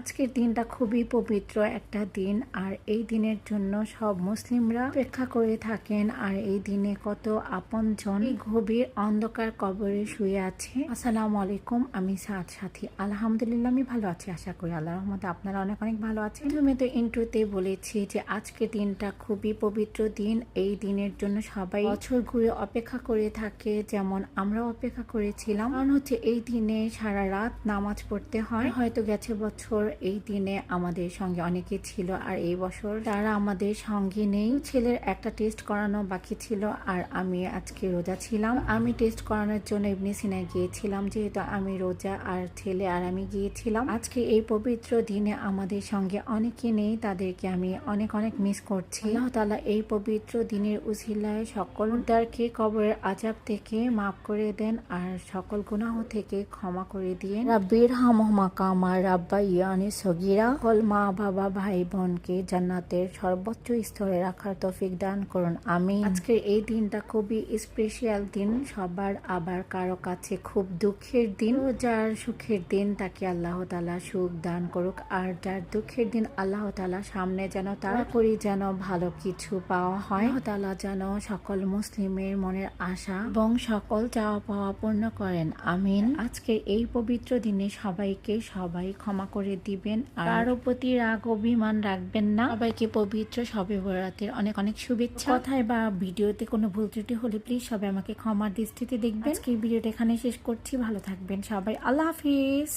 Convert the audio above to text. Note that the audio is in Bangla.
আজকের দিনটা খুবই পবিত্র একটা দিন। আর এই দিনের জন্য সব মুসলিমরা অপেক্ষা করে থাকেন। আর এই দিনে কত আপনজন এই গভীর অন্ধকার কবরে শুয়ে আছে। আসসালামু আলাইকুম, আমি সাথী। আলহামদুলিল্লাহ আমি ভালো আছি, আশা করি আল্লাহর রহমতে আপনারা অনেক অনেক ভালো আছেন। তুমি তো ইন্ট্রোতে বলেছি যে আজকের দিনটা খুবই পবিত্র দিন। এই দিনের জন্য সবাই বছর ঘুরে অপেক্ষা করে থাকে, যেমন আমরাও অপেক্ষা করেছিলাম। কারণ হচ্ছে এই দিনে সারা রাত নামাজ পড়তে হয়। হয়তো গেছে বছর এই দিনে আমাদের সঙ্গে অনেকে ছিল, আর এই বছর তারা আমাদের সঙ্গে নেই। ছেলের একটা টেস্ট করানো বাকি ছিল, আর আমি আজকে রোজা ছিলাম। আমি টেস্ট করানোর জন্য ইবনে সিনায় গিয়েছিলাম, যেহেতু আমি রোজা, আর ছেলে আর আমি গিয়েছিলাম। আজকে এই পবিত্র দিনে আমাদের সঙ্গে অনেকে নেই, তাদেরকে আমি অনেক অনেক মিস করছি। আল্লাহ তাআলা এই পবিত্র দিনের উসিলায় সকল মুর্দারকে কবরের আযাব থেকে মাফ করে দেন, আর সকল গুনাহ থেকে ক্ষমা করে দিয়ে রাব্বির হামহুমা কামা রাব্বায়ানি সগীরা। সকল মা বাবা ভাই বোনকে জান্নাতের সর্বোচ্চ স্তরে রাখার তৌফিক দান করুন, আমিন। আজকের এই দিনটা খুবই স্পেশাল দিন সবার, আবার কারো কাছে খুব দুঃখের দিন। যার সুখের দিন তাকে আল্লাহ তাআলা সুখ দান করুক, আর যার দুঃখের দিন আল্লাহ তাআলা সামনে যেন তাড়াতাড়ি যেন ভালো কিছু পাওয়া হয়। আল্লাহ তাআলা যেন সকল মুসলিমের মনের আশা এবং সকল চাওয়া পাওয়া পূর্ণ করেন, আমিন। আজকের এই পবিত্র দিনে সবাইকে সবাই ক্ষমা করে দিবেন, আর কারো প্রতি রাগ অভিমান রাখবেন না। সবাইকে পবিত্র শবে বরাতের অনেক অনেক শুভেচ্ছা। কথায় বা ভিডিওতে কোনো ভুল ত্রুটি হলে প্লিজ সবাই আমাকে ক্ষমার দৃষ্টিতে দেখবেন। আজকে ভিডিওটা এখানে শেষ করছি, ভালো থাকবেন সবাই, আল্লাহ হাফিজ।